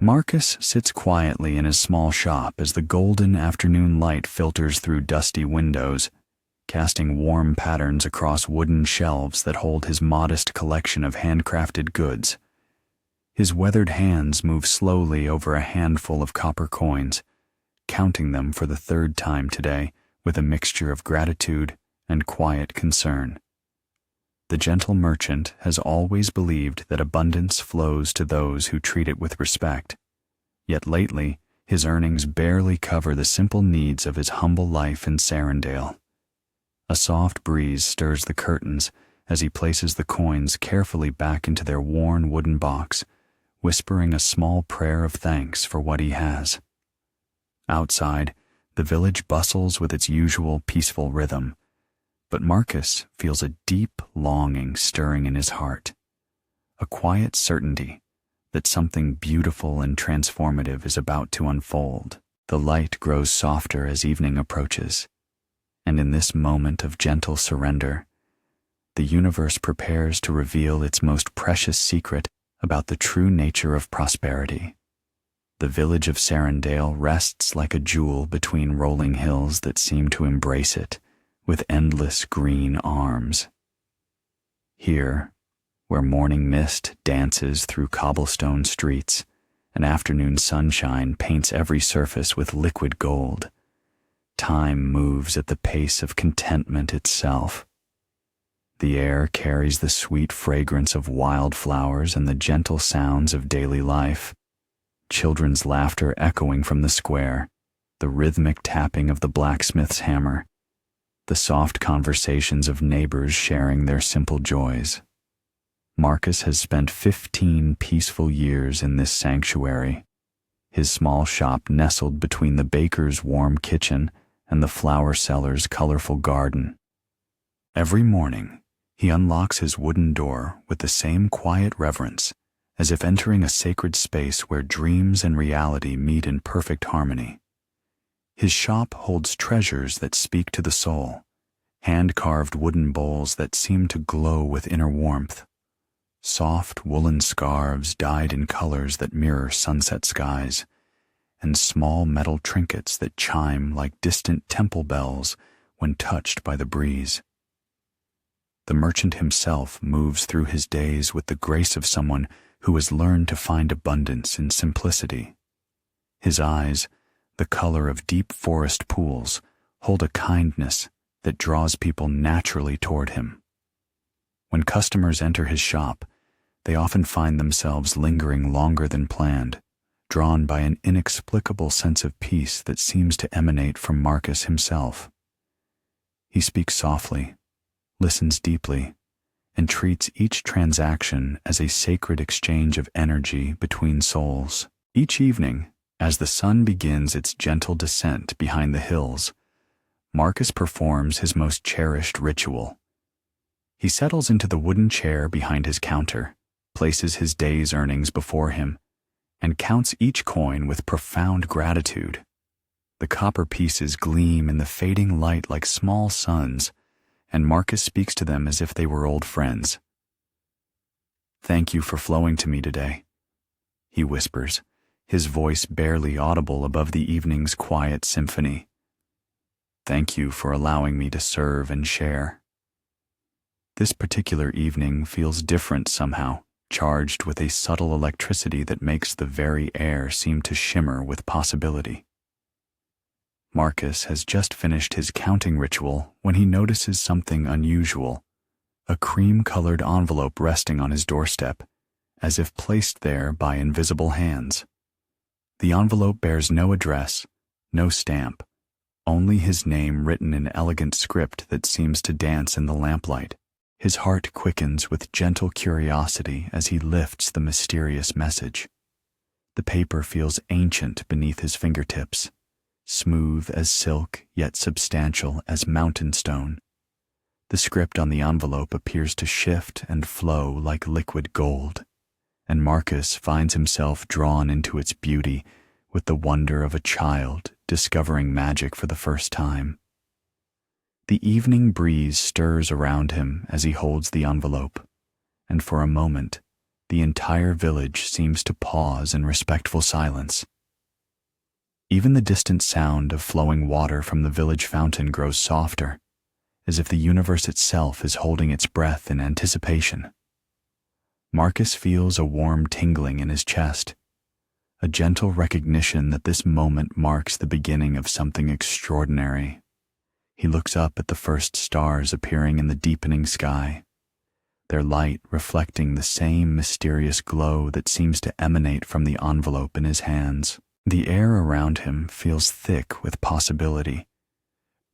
Marcus sits quietly in his small shop as the golden afternoon light filters through dusty windows, casting warm patterns across wooden shelves that hold his modest collection of handcrafted goods. His weathered hands move slowly over a handful of copper coins, counting them for the third time today with a mixture of gratitude and quiet concern. The gentle merchant has always believed that abundance flows to those who treat it with respect, yet lately his earnings barely cover the simple needs of his humble life in Sarandale. A soft breeze stirs the curtains as he places the coins carefully back into their worn wooden box, whispering a small prayer of thanks for what he has. Outside, the village bustles with its usual peaceful rhythm, but Marcus feels a deep longing stirring in his heart, a quiet certainty that something beautiful and transformative is about to unfold. The light grows softer as evening approaches, and in this moment of gentle surrender, the universe prepares to reveal its most precious secret about the true nature of prosperity. The village of Sarandale rests like a jewel between rolling hills that seem to embrace it with endless green arms. Here, where morning mist dances through cobblestone streets and afternoon sunshine paints every surface with liquid gold, time moves at the pace of contentment itself. The air carries the sweet fragrance of wildflowers and the gentle sounds of daily life, children's laughter echoing from the square, the rhythmic tapping of the blacksmith's hammer, the soft conversations of neighbors sharing their simple joys. Marcus has spent 15 peaceful years in this sanctuary, his small shop nestled between the baker's warm kitchen and the flower seller's colorful garden. Every morning, he unlocks his wooden door with the same quiet reverence, as if entering a sacred space where dreams and reality meet in perfect harmony. His shop holds treasures that speak to the soul, hand-carved wooden bowls that seem to glow with inner warmth, soft woolen scarves dyed in colors that mirror sunset skies, and small metal trinkets that chime like distant temple bells when touched by the breeze. The merchant himself moves through his days with the grace of someone who has learned to find abundance in simplicity. His eyes, the color of deep forest pools, hold a kindness that draws people naturally toward him. When customers enter his shop, they often find themselves lingering longer than planned, drawn by an inexplicable sense of peace that seems to emanate from Marcus himself. He speaks softly, listens deeply, and treats each transaction as a sacred exchange of energy between souls. Each evening, as the sun begins its gentle descent behind the hills, Marcus performs his most cherished ritual. He settles into the wooden chair behind his counter, places his day's earnings before him, and counts each coin with profound gratitude. The copper pieces gleam in the fading light like small suns, and Marcus speaks to them as if they were old friends. "Thank you for flowing to me today," he whispers, his voice barely audible above the evening's quiet symphony. "Thank you for allowing me to serve and share." This particular evening feels different somehow, charged with a subtle electricity that makes the very air seem to shimmer with possibility. Marcus has just finished his counting ritual when he notices something unusual, a cream-colored envelope resting on his doorstep, as if placed there by invisible hands. The envelope bears no address, no stamp, only his name written in elegant script that seems to dance in the lamplight. His heart quickens with gentle curiosity as he lifts the mysterious message. The paper feels ancient beneath his fingertips, smooth as silk yet substantial as mountain stone. The script on the envelope appears to shift and flow like liquid gold, and Marcus finds himself drawn into its beauty with the wonder of a child discovering magic for the first time. The evening breeze stirs around him as he holds the envelope, and for a moment, The entire village seems to pause in respectful silence. Even the distant sound of flowing water from the village fountain grows softer, as if the universe itself is holding its breath in anticipation. Marcus feels a warm tingling in his chest, a gentle recognition that this moment marks the beginning of something extraordinary. He looks up at the first stars appearing in the deepening sky, their light reflecting the same mysterious glow that seems to emanate from the envelope in his hands. The air around him feels thick with possibility,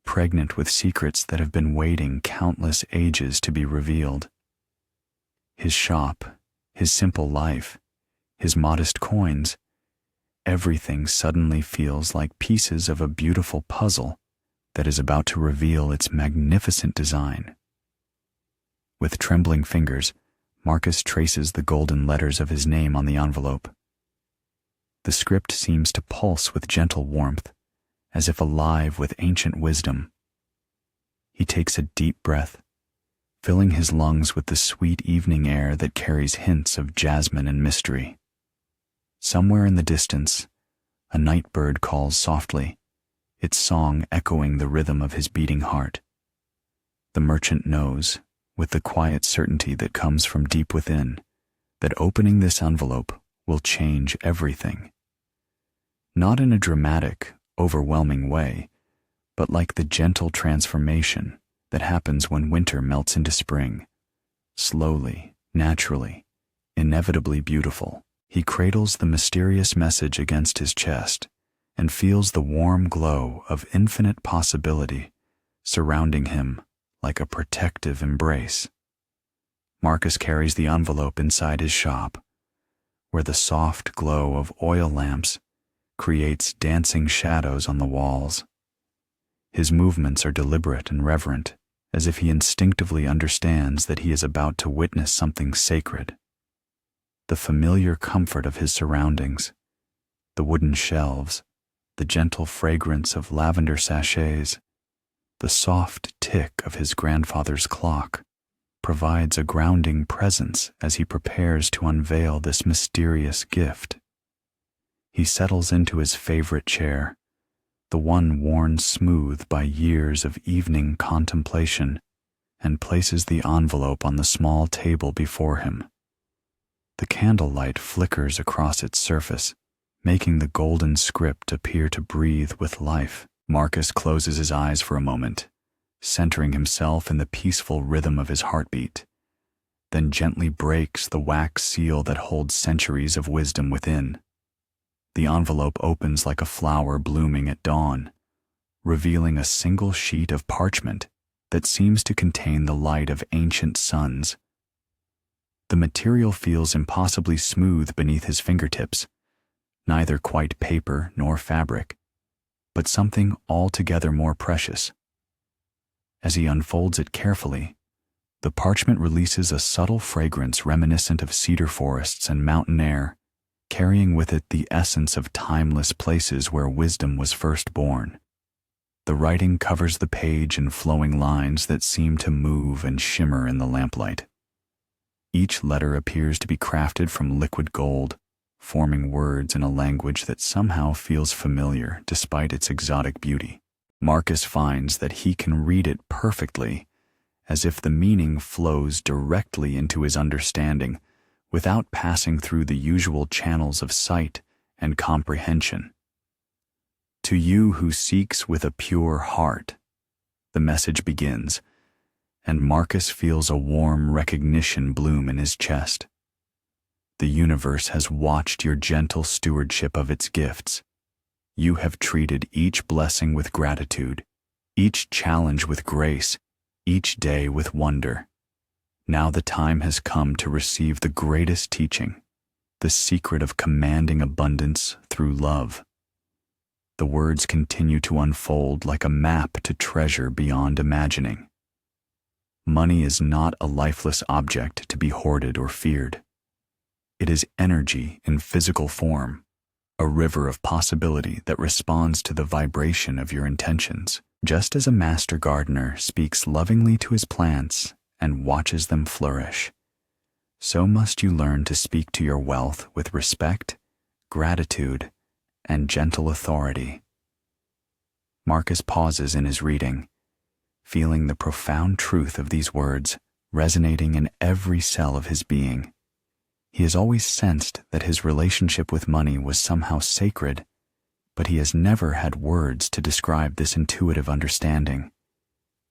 pregnant with secrets that have been waiting countless ages to be revealed. His shop, his simple life, his modest coins, everything suddenly feels like pieces of a beautiful puzzle that is about to reveal its magnificent design. With trembling fingers, Marcus traces the golden letters of his name on the envelope. The script seems to pulse with gentle warmth, as if alive with ancient wisdom. He takes a deep breath, filling his lungs with the sweet evening air that carries hints of jasmine and mystery. Somewhere in the distance, a night bird calls softly, its song echoing the rhythm of his beating heart. The merchant knows, with the quiet certainty that comes from deep within, that opening this envelope will change everything. Not in a dramatic, overwhelming way, but like the gentle transformation that happens when winter melts into spring. Slowly, naturally, inevitably beautiful, he cradles the mysterious message against his chest and feels the warm glow of infinite possibility surrounding him like a protective embrace. Marcus carries the envelope inside his shop, where the soft glow of oil lamps creates dancing shadows on the walls. His movements are deliberate and reverent, as if he instinctively understands that he is about to witness something sacred. The familiar comfort of his surroundings, the wooden shelves, the gentle fragrance of lavender sachets, the soft tick of his grandfather's clock, provides a grounding presence as he prepares to unveil this mysterious gift. He settles into his favorite chair, the one worn smooth by years of evening contemplation, and places the envelope on the small table before him. The candlelight flickers across its surface, making the golden script appear to breathe with life. Marcus closes his eyes for a moment, centering himself in the peaceful rhythm of his heartbeat, then gently breaks the wax seal that holds centuries of wisdom within. The envelope opens like a flower blooming at dawn, revealing a single sheet of parchment that seems to contain the light of ancient suns. The material feels impossibly smooth beneath his fingertips, neither quite paper nor fabric, but something altogether more precious. As he unfolds it carefully, the parchment releases a subtle fragrance reminiscent of cedar forests and mountain air, carrying with it the essence of timeless places where wisdom was first born. The writing covers the page in flowing lines that seem to move and shimmer in the lamplight. Each letter appears to be crafted from liquid gold, forming words in a language that somehow feels familiar despite its exotic beauty. Marcus finds that he can read it perfectly, as if the meaning flows directly into his understanding without passing through the usual channels of sight and comprehension. To you who seeks with a pure heart, the message begins, and Marcus feels a warm recognition bloom in his chest. The universe has watched your gentle stewardship of its gifts. You have treated each blessing with gratitude, each challenge with grace, each day with wonder. Now the time has come to receive the greatest teaching, the secret of commanding abundance through love. The words continue to unfold like a map to treasure beyond imagining. Money is not a lifeless object to be hoarded or feared. It is energy in physical form, a river of possibility that responds to the vibration of your intentions. Just as a master gardener speaks lovingly to his plants and watches them flourish, so must you learn to speak to your wealth with respect, gratitude, and gentle authority. Marcus pauses in his reading, feeling the profound truth of these words resonating in every cell of his being. He has always sensed that his relationship with money was somehow sacred, but he has never had words to describe this intuitive understanding.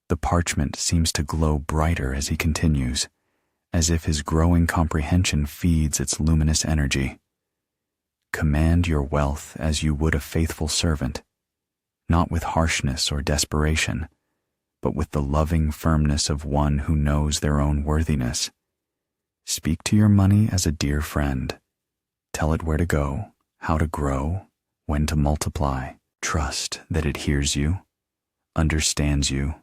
The parchment seems to glow brighter as he continues, as if his growing comprehension feeds its luminous energy. Command your wealth as you would a faithful servant, not with harshness or desperation, but with the loving firmness of one who knows their own worthiness. Speak to your money as a dear friend. Tell it where to go, how to grow, when to multiply. Trust that it hears you, understands you,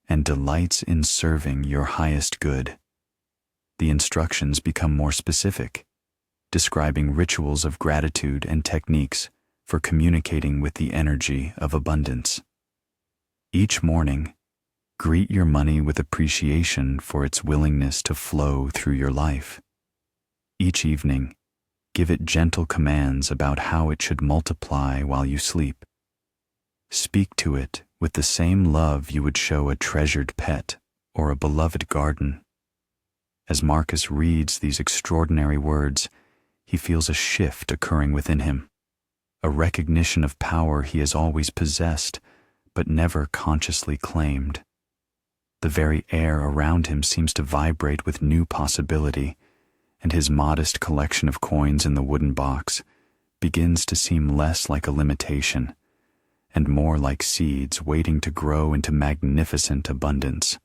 and delights in serving your highest good. The instructions become more specific, describing rituals of gratitude and techniques for communicating with the energy of abundance. Each morning, greet your money with appreciation for its willingness to flow through your life. Each evening, give it gentle commands about how it should multiply while you sleep. Speak to it with the same love you would show a treasured pet or a beloved garden. As Marcus reads these extraordinary words, he feels a shift occurring within him, a recognition of power he has always possessed but never consciously claimed. The very air around him seems to vibrate with new possibility, and his modest collection of coins in the wooden box begins to seem less like a limitation and more like seeds waiting to grow into magnificent abundance.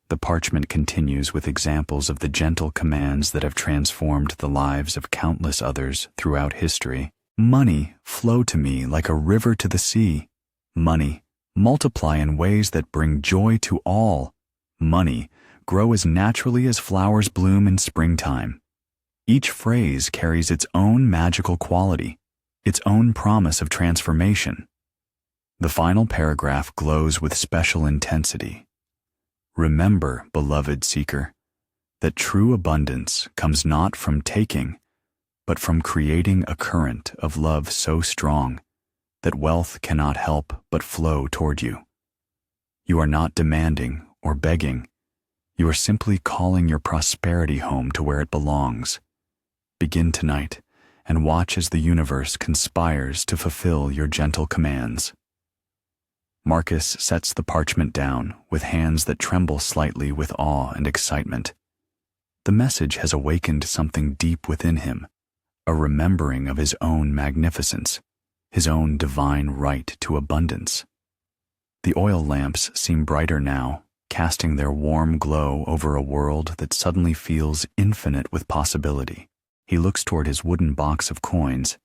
The parchment continues with examples of the gentle commands that have transformed the lives of countless others throughout history. Money, flow to me like a river to the sea. Money, multiply in ways that bring joy to all. Money, grow as naturally as flowers bloom in springtime. Each phrase carries its own magical quality, its own promise of transformation. The final paragraph glows with special intensity. Remember, beloved seeker, that true abundance comes not from taking, but from creating a current of love so strong that wealth cannot help but flow toward you. You are not demanding or begging. You are simply calling your prosperity home to where it belongs. Begin tonight and watch as the universe conspires to fulfill your gentle commands. Marcus sets the parchment down with hands that tremble slightly with awe and excitement. The message has awakened something deep within him, a remembering of his own magnificence, his own divine right to abundance. The oil lamps seem brighter now, casting their warm glow over a world that suddenly feels infinite with possibility. He looks toward his wooden box of coins,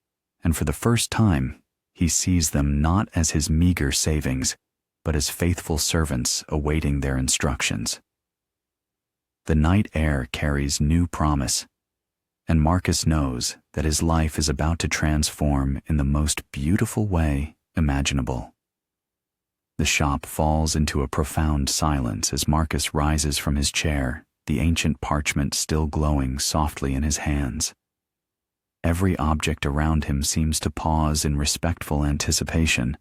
and for the first time, he sees them not as his meager savings, but as faithful servants awaiting their instructions. The night air carries new promise, and Marcus knows that his life is about to transform in the most beautiful way imaginable. The shop falls into a profound silence as Marcus rises from his chair, the ancient parchment still glowing softly in his hands. Every object around him seems to pause in respectful anticipation.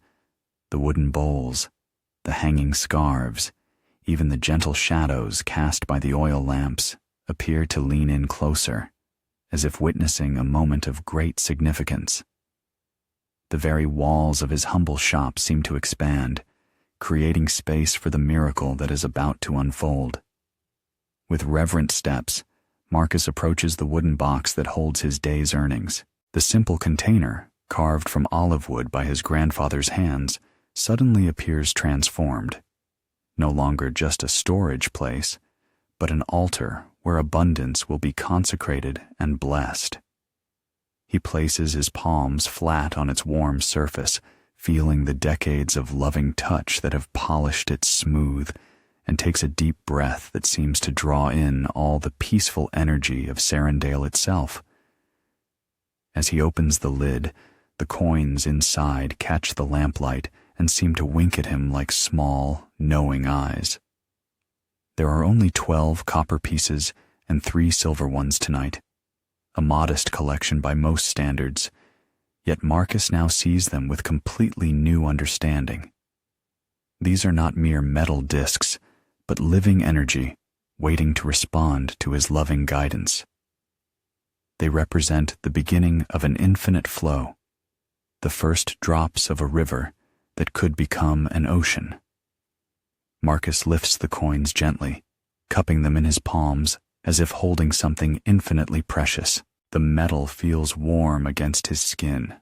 The wooden bowls, the hanging scarves, even the gentle shadows cast by the oil lamps appear to lean in closer, as if witnessing a moment of great significance. The very walls of his humble shop seem to expand, creating space for the miracle that is about to unfold. With reverent steps, Marcus approaches the wooden box that holds his day's earnings. The simple container, carved from olive wood by his grandfather's hands, suddenly appears transformed. No longer just a storage place, but an altar where abundance will be consecrated and blessed. He places his palms flat on its warm surface, feeling the decades of loving touch that have polished it smooth, and takes a deep breath that seems to draw in all the peaceful energy of Serendale itself. As he opens the lid, the coins inside catch the lamplight and seem to wink at him like small, knowing eyes. There are only 12 copper pieces and 3 silver ones tonight. A modest collection by most standards, yet Marcus now sees them with completely new understanding. These are not mere metal discs, but living energy, waiting to respond to his loving guidance. They represent the beginning of an infinite flow, the first drops of a river that could become an ocean. Marcus lifts the coins gently, cupping them in his palms as if holding something infinitely precious. The metal feels warm against his skin,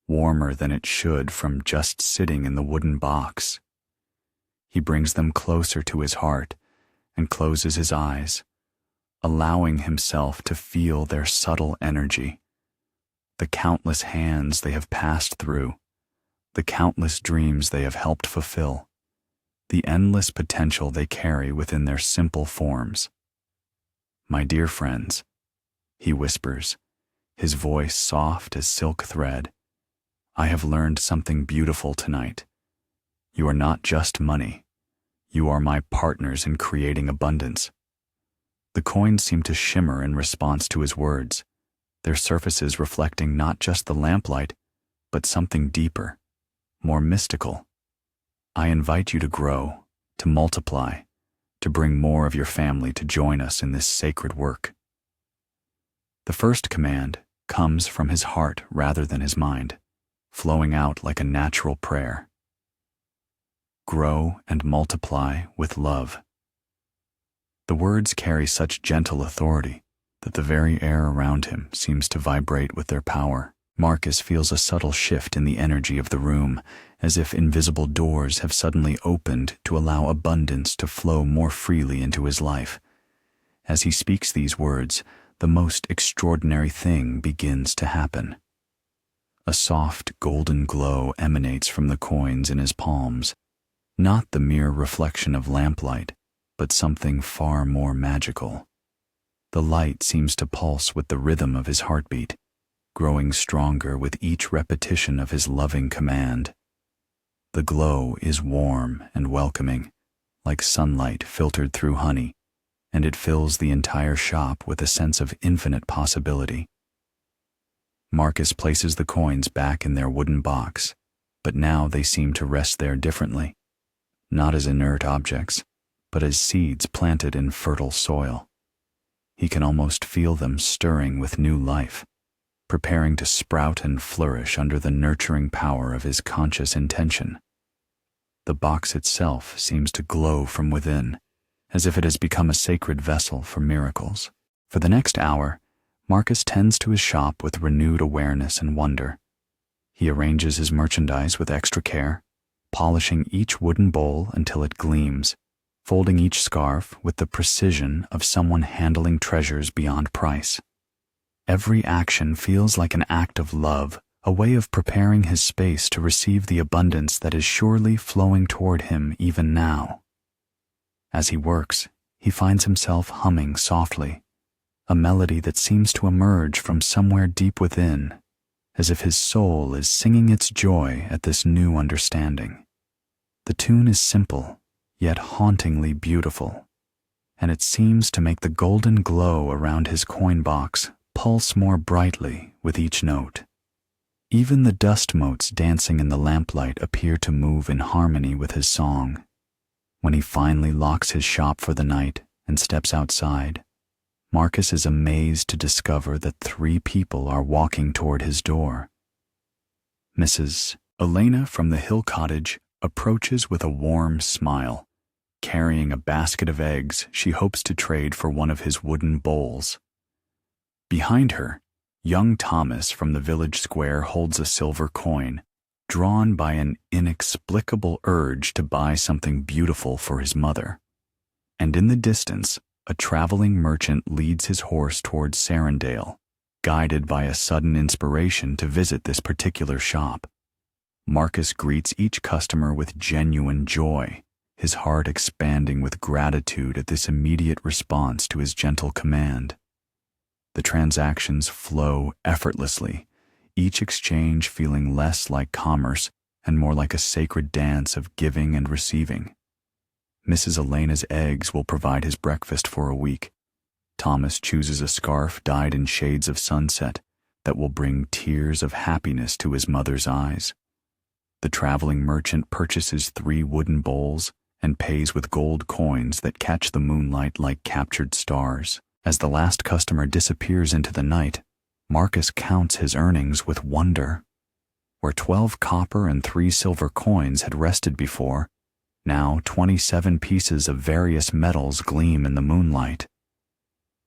warmer than it should from just sitting in the wooden box. He brings them closer to his heart and closes his eyes, allowing himself to feel their subtle energy, the countless hands they have passed through, the countless dreams they have helped fulfill, the endless potential they carry within their simple forms. "My dear friends," he whispers, his voice soft as silk thread, "I have learned something beautiful tonight. You are not just money. You are my partners in creating abundance." The coins seem to shimmer in response to his words, their surfaces reflecting not just the lamplight, but something deeper, more mystical. "I invite you to grow, to multiply, to bring more of your family to join us in this sacred work." The first command comes from his heart rather than his mind, flowing out like a natural prayer. Grow and multiply with love. The words carry such gentle authority that the very air around him seems to vibrate with their power. Marcus feels a subtle shift in the energy of the room, as if invisible doors have suddenly opened to allow abundance to flow more freely into his life. As he speaks these words, the most extraordinary thing begins to happen. A soft golden glow emanates from the coins in his palms, not the mere reflection of lamplight, but something far more magical. The light seems to pulse with the rhythm of his heartbeat, growing stronger with each repetition of his loving command. The glow is warm and welcoming, like sunlight filtered through honey, and it fills the entire shop with a sense of infinite possibility. Marcus places the coins back in their wooden box, but now they seem to rest there differently, not as inert objects, but as seeds planted in fertile soil. He can almost feel them stirring with new life, preparing to sprout and flourish under the nurturing power of his conscious intention. The box itself seems to glow from within, as if it has become a sacred vessel for miracles. For the next hour, Marcus tends to his shop with renewed awareness and wonder. He arranges his merchandise with extra care, polishing each wooden bowl until it gleams, folding each scarf with the precision of someone handling treasures beyond price. Every action feels like an act of love, a way of preparing his space to receive the abundance that is surely flowing toward him even now. As he works, he finds himself humming softly, a melody that seems to emerge from somewhere deep within, as if his soul is singing its joy at this new understanding. The tune is simple, yet hauntingly beautiful, and it seems to make the golden glow around his coin box pulse more brightly with each note. Even the dust motes dancing in the lamplight appear to move in harmony with his song. When he finally locks his shop for the night and steps outside, Marcus is amazed to discover that 3 people are walking toward his door. Mrs. Elena from the Hill Cottage approaches with a warm smile, carrying a basket of eggs she hopes to trade for one of his wooden bowls. Behind her, young Thomas from the village square holds a silver coin, drawn by an inexplicable urge to buy something beautiful for his mother. And in the distance, a traveling merchant leads his horse towards Sarandale, guided by a sudden inspiration to visit this particular shop. Marcus greets each customer with genuine joy, his heart expanding with gratitude at this immediate response to his gentle command. The transactions flow effortlessly, each exchange feeling less like commerce and more like a sacred dance of giving and receiving. Mrs. Elena's eggs will provide his breakfast for a week, Thomas chooses a scarf dyed in shades of sunset that will bring tears of happiness to his mother's eyes. The traveling merchant purchases 3 wooden bowls and pays with gold coins that catch the moonlight like captured stars. As the last customer disappears into the night, Marcus counts his earnings with wonder. Where 12 copper and 3 silver coins had rested before, now 27 pieces of various metals gleam in the moonlight.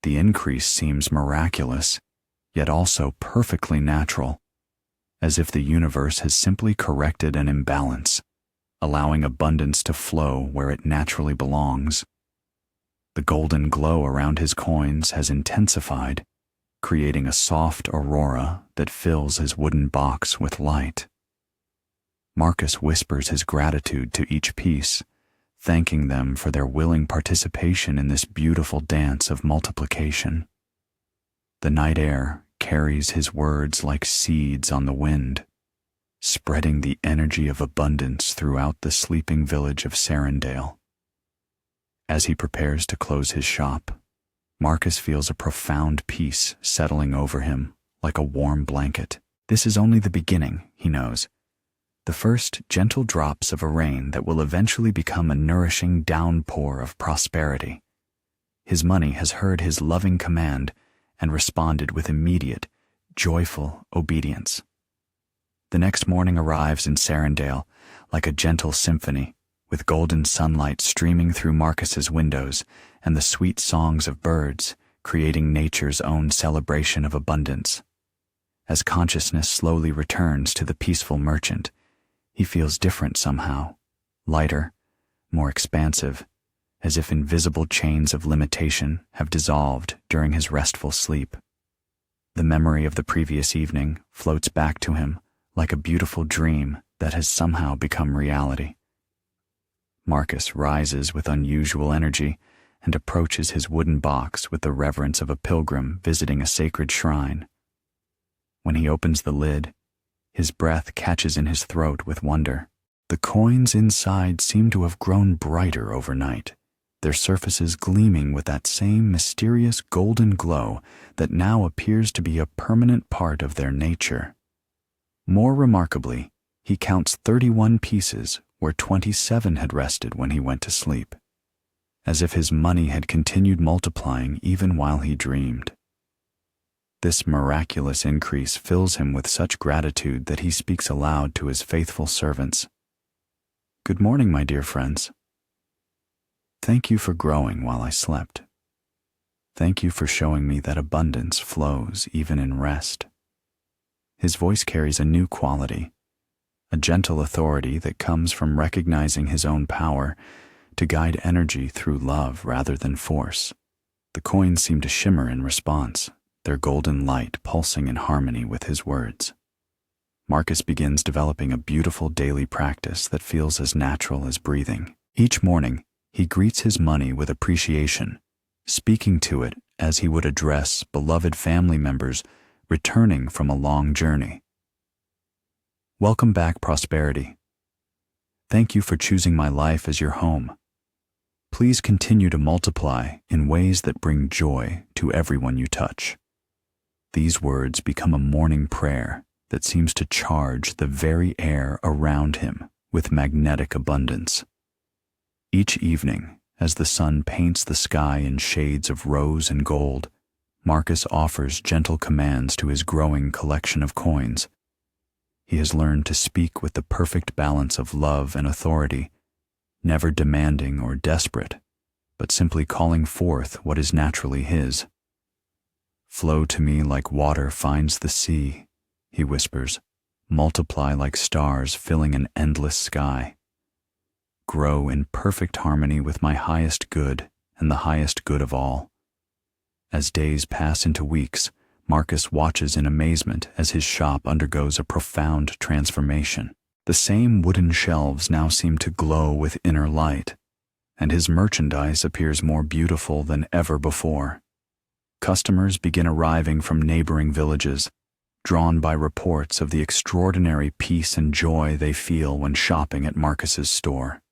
The increase seems miraculous, yet also perfectly natural, as if the universe has simply corrected an imbalance, allowing abundance to flow where it naturally belongs. The golden glow around his coins has intensified, creating a soft aurora that fills his wooden box with light. Marcus whispers his gratitude to each piece, thanking them for their willing participation in this beautiful dance of multiplication. The night air carries his words like seeds on the wind, spreading the energy of abundance throughout the sleeping village of Sarandale. As he prepares to close his shop, Marcus feels a profound peace settling over him like a warm blanket. This is only the beginning, he knows. The first gentle drops of a rain that will eventually become a nourishing downpour of prosperity. His money has heard his loving command and responded with immediate, joyful obedience. The next morning arrives in Sarandale like a gentle symphony, with golden sunlight streaming through Marcus's windows and the sweet songs of birds creating nature's own celebration of abundance. As consciousness slowly returns to the peaceful merchant, he feels different somehow, lighter, more expansive, as if invisible chains of limitation have dissolved during his restful sleep. The memory of the previous evening floats back to him like a beautiful dream that has somehow become reality. Marcus rises with unusual energy and approaches his wooden box with the reverence of a pilgrim visiting a sacred shrine. When he opens the lid, his breath catches in his throat with wonder. The coins inside seem to have grown brighter overnight, their surfaces gleaming with that same mysterious golden glow that now appears to be a permanent part of their nature. More remarkably, he counts 31 pieces where 27 had rested when he went to sleep, as if his money had continued multiplying even while he dreamed. This miraculous increase fills him with such gratitude that he speaks aloud to his faithful servants. "Good morning, my dear friends. Thank you for growing while I slept. Thank you for showing me that abundance flows even in rest." His voice carries a new quality, a gentle authority that comes from recognizing his own power to guide energy through love rather than force. The coins seem to shimmer in response, their golden light pulsing in harmony with his words. Marcus begins developing a beautiful daily practice that feels as natural as breathing. Each morning, he greets his money with appreciation, speaking to it as he would address beloved family members returning from a long journey. "Welcome back, prosperity. Thank you for choosing my life as your home. Please continue to multiply in ways that bring joy to everyone you touch." These words become a morning prayer that seems to charge the very air around him with magnetic abundance. Each evening, as the sun paints the sky in shades of rose and gold, Marcus offers gentle commands to his growing collection of coins. He has learned to speak with the perfect balance of love and authority, never demanding or desperate, but simply calling forth what is naturally his. "Flow to me like water finds the sea," he whispers. "Multiply like stars filling an endless sky. Grow in perfect harmony with my highest good and the highest good of all." As days pass into weeks, Marcus watches in amazement as his shop undergoes a profound transformation. The same wooden shelves now seem to glow with inner light, and his merchandise appears more beautiful than ever before. Customers begin arriving from neighboring villages, drawn by reports of the extraordinary peace and joy they feel when shopping at Marcus's store.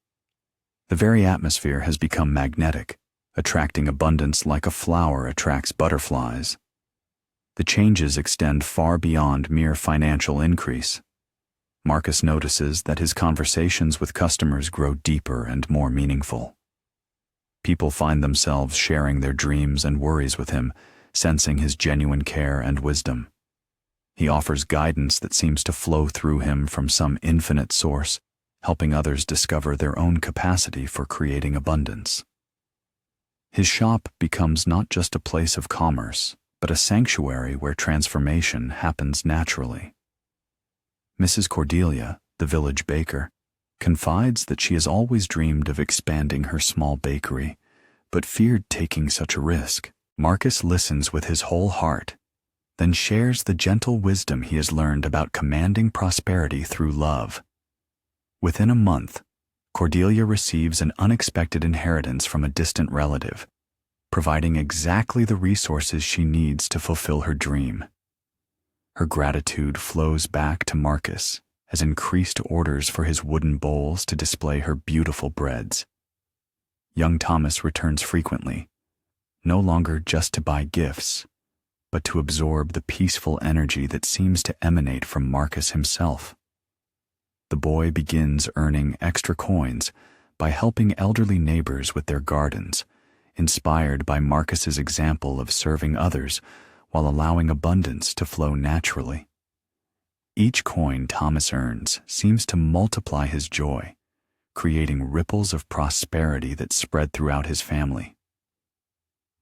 The very atmosphere has become magnetic, attracting abundance like a flower attracts butterflies. The changes extend far beyond mere financial increase. Marcus notices that his conversations with customers grow deeper and more meaningful. People find themselves sharing their dreams and worries with him, sensing his genuine care and wisdom. He offers guidance that seems to flow through him from some infinite source, helping others discover their own capacity for creating abundance. His shop becomes not just a place of commerce, but a sanctuary where transformation happens naturally. Mrs. Cordelia, the village baker, confides that she has always dreamed of expanding her small bakery, but feared taking such a risk. Marcus listens with his whole heart, then shares the gentle wisdom he has learned about commanding prosperity through love. Within a month, Cordelia receives an unexpected inheritance from a distant relative, providing exactly the resources she needs to fulfill her dream. Her gratitude flows back to Marcus as increased orders for his wooden bowls to display her beautiful breads. Young Thomas returns frequently, no longer just to buy gifts, but to absorb the peaceful energy that seems to emanate from Marcus himself. The boy begins earning extra coins by helping elderly neighbors with their gardens, inspired by Marcus's example of serving others while allowing abundance to flow naturally. Each coin Thomas earns seems to multiply his joy, creating ripples of prosperity that spread throughout his family.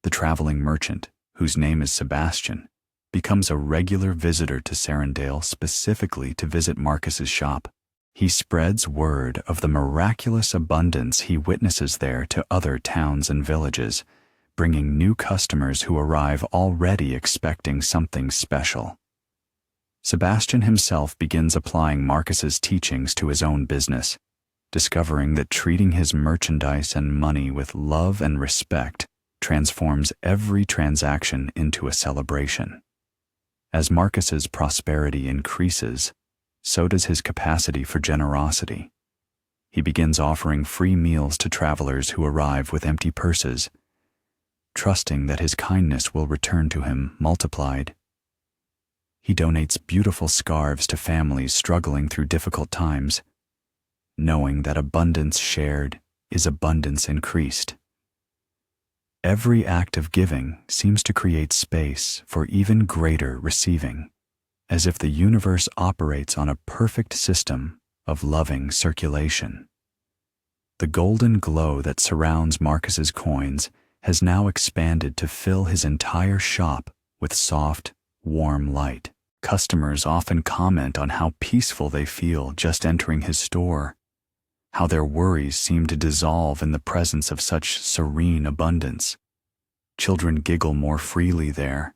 The traveling merchant, whose name is Sebastian, becomes a regular visitor to Sarandale specifically to visit Marcus's shop. He spreads word of the miraculous abundance he witnesses there to other towns and villages, bringing new customers who arrive already expecting something special. Sebastian himself begins applying Marcus's teachings to his own business, discovering that treating his merchandise and money with love and respect transforms every transaction into a celebration. As Marcus's prosperity increases, so does his capacity for generosity. He begins offering free meals to travelers who arrive with empty purses, trusting that his kindness will return to him multiplied. He donates beautiful scarves to families struggling through difficult times, knowing that abundance shared is abundance increased. Every act of giving seems to create space for even greater receiving, as if the universe operates on a perfect system of loving circulation. The golden glow that surrounds Marcus's coins has now expanded to fill his entire shop with soft, warm light. Customers often comment on how peaceful they feel just entering his store, how their worries seem to dissolve in the presence of such serene abundance. Children giggle more freely there.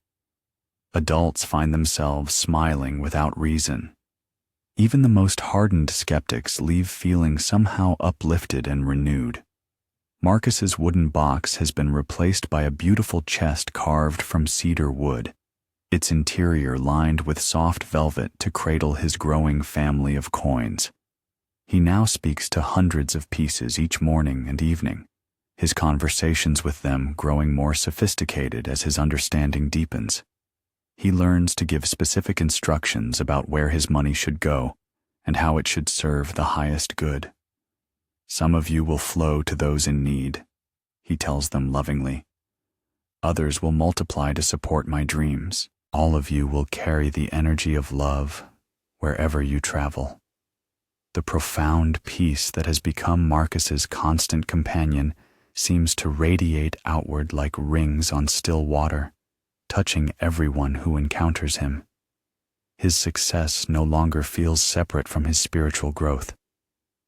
Adults find themselves smiling without reason. Even the most hardened skeptics leave feeling somehow uplifted and renewed. Marcus's wooden box has been replaced by a beautiful chest carved from cedar wood, its interior lined with soft velvet to cradle his growing family of coins. He now speaks to hundreds of pieces each morning and evening, his conversations with them growing more sophisticated as his understanding deepens. He learns to give specific instructions about where his money should go and how it should serve the highest good. Some of you will flow to those in need, he tells them lovingly. Others will multiply to support my dreams. All of you will carry the energy of love wherever you travel. The profound peace that has become Marcus's constant companion seems to radiate outward like rings on still water, touching everyone who encounters him. His success no longer feels separate from his spiritual growth.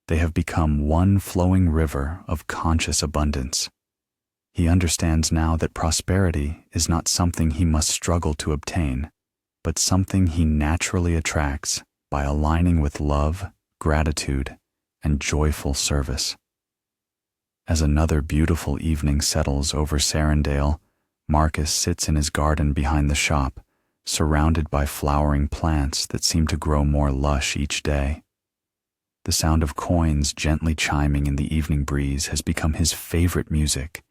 They have become one flowing river of conscious abundance. He understands now that prosperity is not something he must struggle to obtain, but something he naturally attracts by aligning with love, gratitude, and joyful service. As another beautiful evening settles over Sarandale, Marcus sits in his garden behind the shop, surrounded by flowering plants that seem to grow more lush each day. The sound of coins gently chiming in the evening breeze has become his favorite music,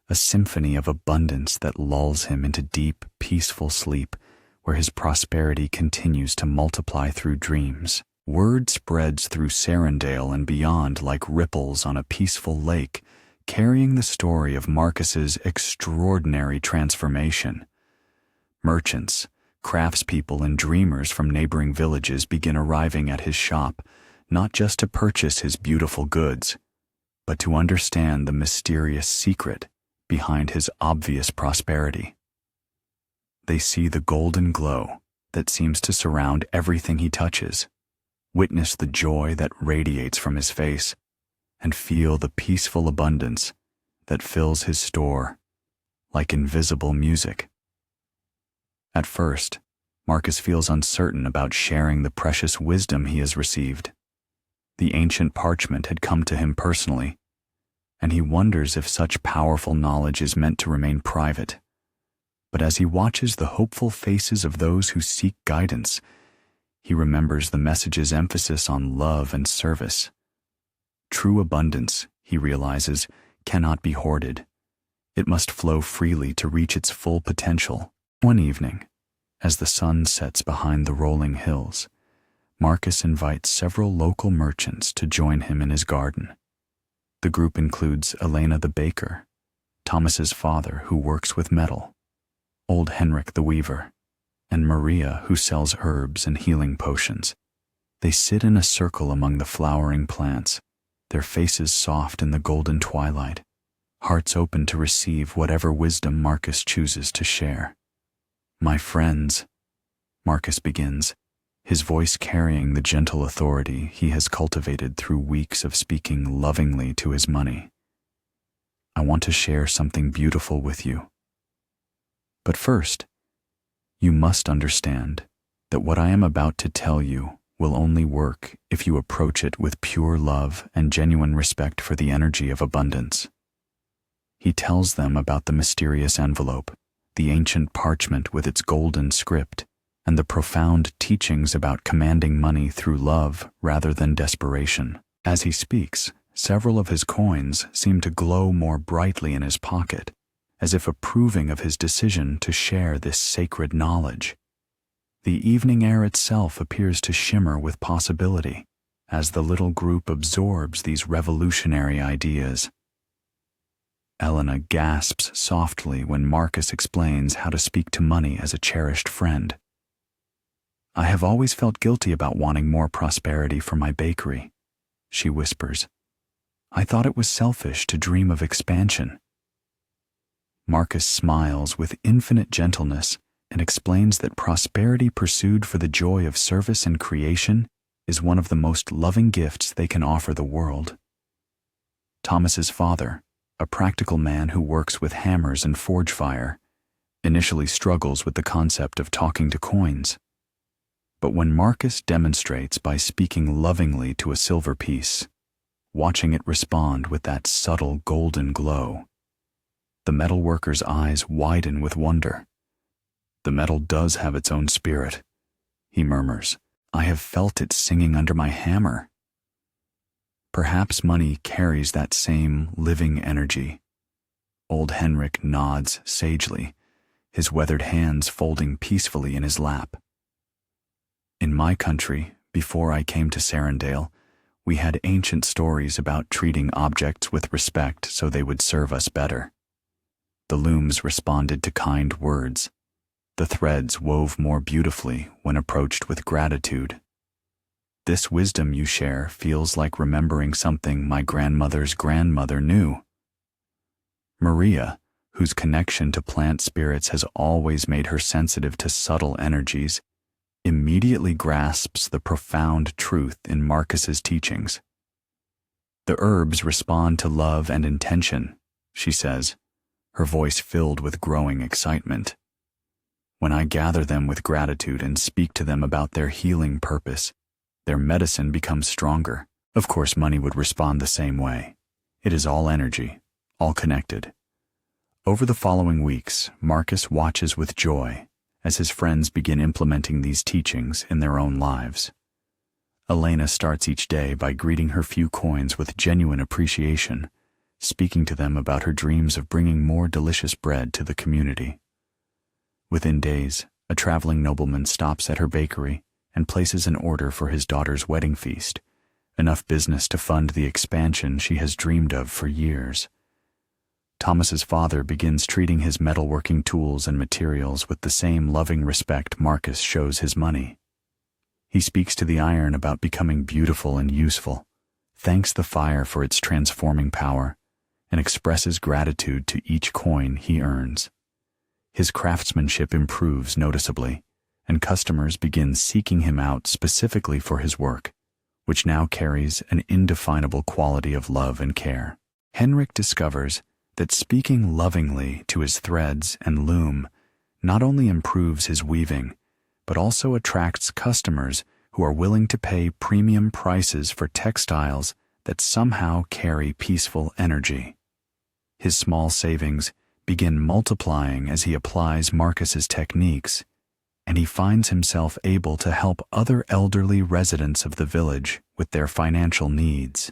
a symphony of abundance that lulls him into deep, peaceful sleep where his prosperity continues to multiply through dreams. Word spreads through Sarandale and beyond like ripples on a peaceful lake, carrying the story of Marcus's extraordinary transformation. Merchants, craftspeople, and dreamers from neighboring villages begin arriving at his shop, not just to purchase his beautiful goods, but to understand the mysterious secret behind his obvious prosperity. They see the golden glow that seems to surround everything he touches, witness the joy that radiates from his face, and feel the peaceful abundance that fills his store like invisible music. At first, Marcus feels uncertain about sharing the precious wisdom he has received. The ancient parchment had come to him personally, and he wonders if such powerful knowledge is meant to remain private. But as he watches the hopeful faces of those who seek guidance, he remembers the message's emphasis on love and service. True abundance, he realizes, cannot be hoarded. It must flow freely to reach its full potential. One evening, as the sun sets behind the rolling hills, Marcus invites several local merchants to join him in his garden. The group includes Elena the baker, Thomas's father who works with metal, old Henrik the weaver, and Maria who sells herbs and healing potions. They sit in a circle among the flowering plants, their faces soft in the golden twilight, hearts open to receive whatever wisdom Marcus chooses to share. "My friends," Marcus begins, his voice carrying the gentle authority he has cultivated through weeks of speaking lovingly to his money. "I want to share something beautiful with you. But first, you must understand that what I am about to tell you will only work if you approach it with pure love and genuine respect for the energy of abundance." He tells them about the mysterious envelope, the ancient parchment with its golden script, and the profound teachings about commanding money through love rather than desperation. As he speaks, several of his coins seem to glow more brightly in his pocket, as if approving of his decision to share this sacred knowledge. The evening air itself appears to shimmer with possibility as the little group absorbs these revolutionary ideas. Elena gasps softly when Marcus explains how to speak to money as a cherished friend. "I have always felt guilty about wanting more prosperity for my bakery," she whispers. "I thought it was selfish to dream of expansion." Marcus smiles with infinite gentleness and explains that prosperity pursued for the joy of service and creation is one of the most loving gifts they can offer the world. Thomas's father, a practical man who works with hammers and forge fire, initially struggles with the concept of talking to coins. But when Marcus demonstrates by speaking lovingly to a silver piece, watching it respond with that subtle golden glow, the metalworker's eyes widen with wonder. "The metal does have its own spirit," he murmurs. "I have felt it singing under my hammer." Perhaps money carries that same living energy. Old Henrik nods sagely, his weathered hands folding peacefully in his lap. "In my country, before I came to Sarandale, we had ancient stories about treating objects with respect so they would serve us better. The looms responded to kind words. The threads wove more beautifully when approached with gratitude. This wisdom you share feels like remembering something my grandmother's grandmother knew." Maria, whose connection to plant spirits has always made her sensitive to subtle energies, immediately grasps the profound truth in Marcus's teachings. "The herbs respond to love and intention," she says, her voice filled with growing excitement. "When I gather them with gratitude and speak to them about their healing purpose, their medicine becomes stronger." Of course, money would respond the same way. It is all energy, all connected. Over the following weeks, Marcus watches with joy as his friends begin implementing these teachings in their own lives. Elena starts each day by greeting her few coins with genuine appreciation, speaking to them about her dreams of bringing more delicious bread to the community. Within days, a traveling nobleman stops at her bakery and places an order for his daughter's wedding feast, enough business to fund the expansion she has dreamed of for years. Thomas's father begins treating his metalworking tools and materials with the same loving respect Marcus shows his money. He speaks to the iron about becoming beautiful and useful, thanks the fire for its transforming power, and expresses gratitude to each coin he earns. His craftsmanship improves noticeably, and customers begin seeking him out specifically for his work, which now carries an indefinable quality of love and care. Henrik discovers that speaking lovingly to his threads and loom not only improves his weaving, but also attracts customers who are willing to pay premium prices for textiles that somehow carry peaceful energy. His small savings begin multiplying as he applies Marcus's techniques, and he finds himself able to help other elderly residents of the village with their financial needs.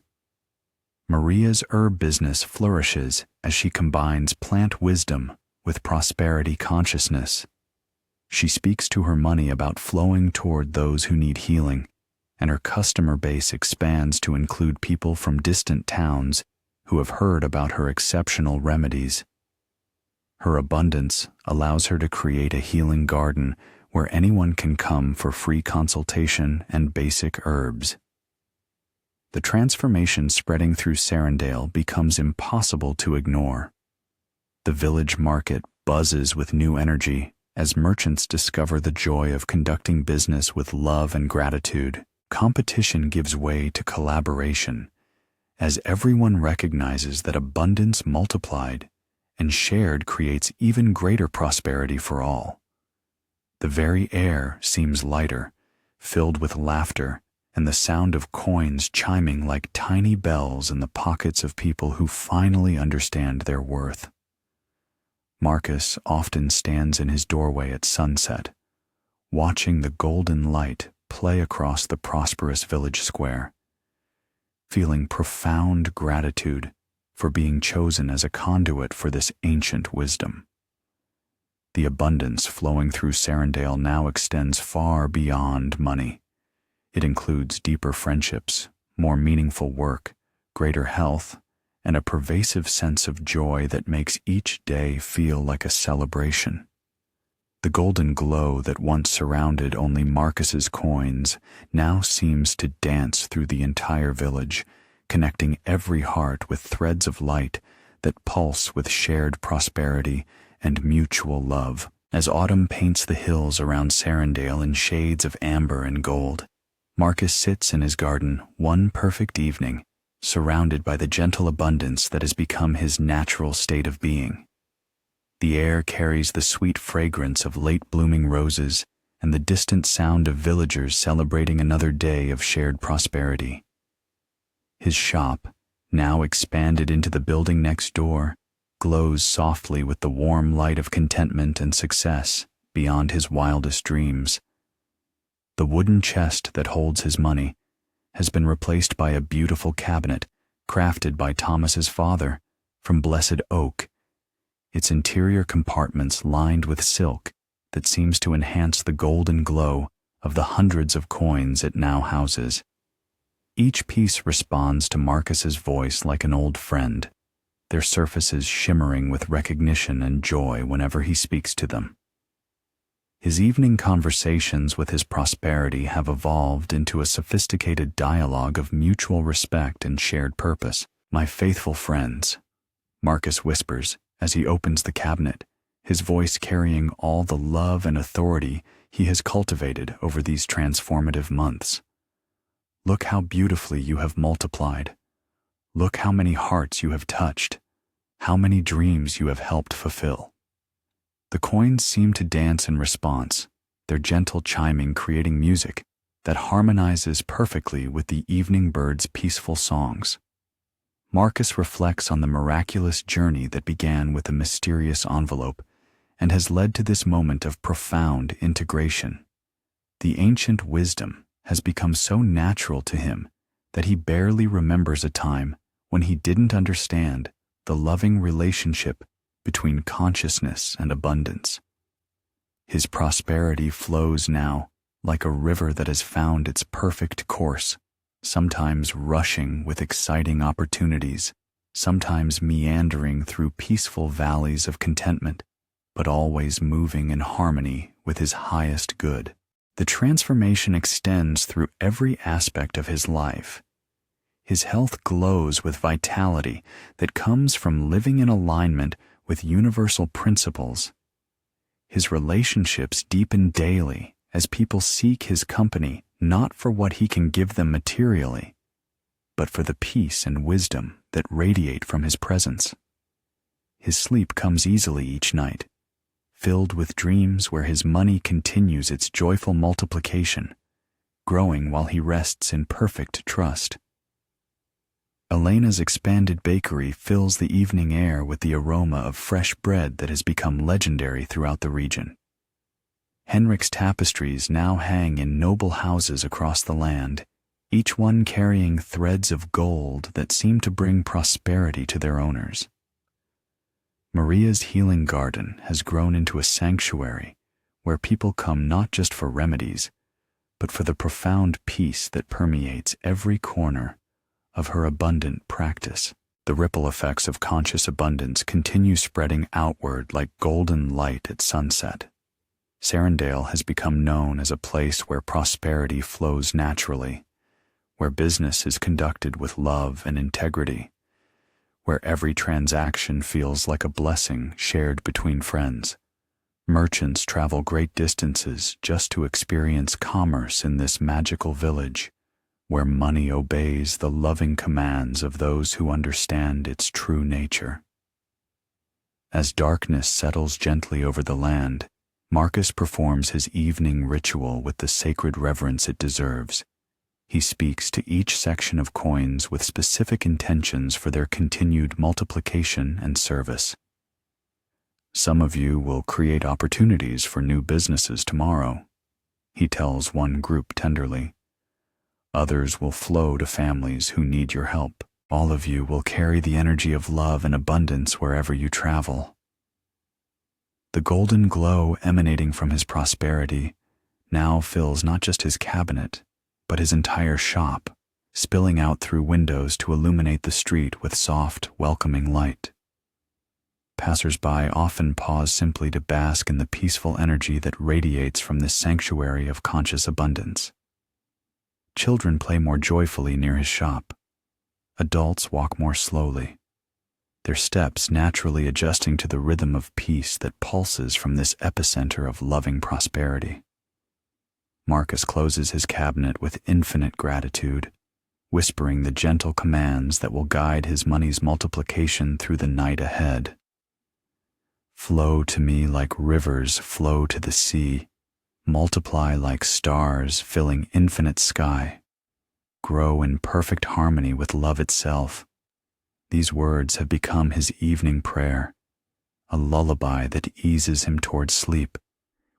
Maria's herb business flourishes as she combines plant wisdom with prosperity consciousness. She speaks to her money about flowing toward those who need healing, and her customer base expands to include people from distant towns who have heard about her exceptional remedies. Her abundance allows her to create a healing garden where anyone can come for free consultation and basic herbs. The transformation spreading through Sarandale becomes impossible to ignore. The village market buzzes with new energy as merchants discover the joy of conducting business with love and gratitude. Competition gives way to collaboration, as everyone recognizes that abundance multiplied and shared creates even greater prosperity for all. The very air seems lighter, filled with laughter, and the sound of coins chiming like tiny bells in the pockets of people who finally understand their worth. Marcus often stands in his doorway at sunset, watching the golden light play across the prosperous village square, feeling profound gratitude for being chosen as a conduit for this ancient wisdom. The abundance flowing through Sarandale now extends far beyond money. It includes deeper friendships, more meaningful work, greater health, and a pervasive sense of joy that makes each day feel like a celebration. The golden glow that once surrounded only Marcus's coins now seems to dance through the entire village, connecting every heart with threads of light that pulse with shared prosperity and mutual love. As autumn paints the hills around Sarandale in shades of amber and gold, Marcus sits in his garden one perfect evening, surrounded by the gentle abundance that has become his natural state of being. The air carries the sweet fragrance of late-blooming roses and the distant sound of villagers celebrating another day of shared prosperity. His shop, now expanded into the building next door, glows softly with the warm light of contentment and success beyond his wildest dreams. The wooden chest that holds his money has been replaced by a beautiful cabinet crafted by Thomas's father from blessed oak, its interior compartments lined with silk that seems to enhance the golden glow of the hundreds of coins it now houses. Each piece responds to Marcus's voice like an old friend, their surfaces shimmering with recognition and joy whenever he speaks to them. His evening conversations with his prosperity have evolved into a sophisticated dialogue of mutual respect and shared purpose. "My faithful friends," Marcus whispers as he opens the cabinet, his voice carrying all the love and authority he has cultivated over these transformative months. "Look how beautifully you have multiplied. Look how many hearts you have touched, how many dreams you have helped fulfill." The coins seem to dance in response, their gentle chiming creating music that harmonizes perfectly with the evening bird's peaceful songs. Marcus reflects on the miraculous journey that began with a mysterious envelope and has led to this moment of profound integration. The ancient wisdom has become so natural to him that he barely remembers a time when he didn't understand the loving relationship between consciousness and abundance. His prosperity flows now like a river that has found its perfect course, sometimes rushing with exciting opportunities, sometimes meandering through peaceful valleys of contentment, but always moving in harmony with his highest good. The transformation extends through every aspect of his life. His health glows with vitality that comes from living in alignment with universal principles. His relationships deepen daily as people seek his company not for what he can give them materially, but for the peace and wisdom that radiate from his presence. His sleep comes easily each night, filled with dreams where his money continues its joyful multiplication, growing while he rests in perfect trust. Elena's expanded bakery fills the evening air with the aroma of fresh bread that has become legendary throughout the region. Henrik's tapestries now hang in noble houses across the land, each one carrying threads of gold that seem to bring prosperity to their owners. Maria's healing garden has grown into a sanctuary where people come not just for remedies, but for the profound peace that permeates every corner of her abundant practice. The ripple effects of conscious abundance continue spreading outward like golden light at sunset. Sarandale has become known as a place where prosperity flows naturally, where business is conducted with love and integrity, where every transaction feels like a blessing shared between friends. Merchants travel great distances just to experience commerce in this magical village, where money obeys the loving commands of those who understand its true nature. As darkness settles gently over the land, Marcus performs his evening ritual with the sacred reverence it deserves. He speaks to each section of coins with specific intentions for their continued multiplication and service. Some of you will create opportunities for new businesses tomorrow, he tells one group tenderly. Others will flow to families who need your help. All of you will carry the energy of love and abundance wherever you travel. The golden glow emanating from his prosperity now fills not just his cabinet, but his entire shop, spilling out through windows to illuminate the street with soft, welcoming light. Passers-by often pause simply to bask in the peaceful energy that radiates from this sanctuary of conscious abundance. Children play more joyfully near his shop. Adults walk more slowly, their steps naturally adjusting to the rhythm of peace that pulses from this epicenter of loving prosperity. Marcus closes his cabinet with infinite gratitude, whispering the gentle commands that will guide his money's multiplication through the night ahead. Flow to me like rivers flow to the sea, multiply like stars filling infinite sky, grow in perfect harmony with love itself. These words have become his evening prayer, a lullaby that eases him toward sleep,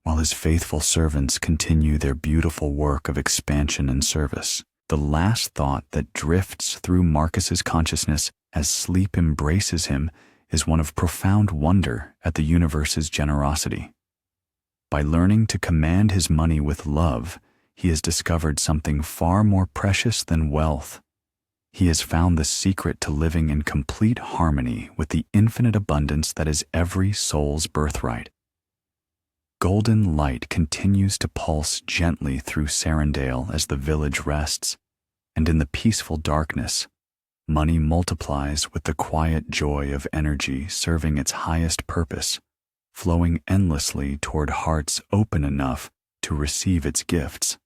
while his faithful servants continue their beautiful work of expansion and service. The last thought that drifts through Marcus's consciousness as sleep embraces him is one of profound wonder at the universe's generosity. By learning to command his money with love, he has discovered something far more precious than wealth. He has found the secret to living in complete harmony with the infinite abundance that is every soul's birthright. Golden light continues to pulse gently through Sarandale as the village rests, and in the peaceful darkness, money multiplies with the quiet joy of energy serving its highest purpose, flowing endlessly toward hearts open enough to receive its gifts.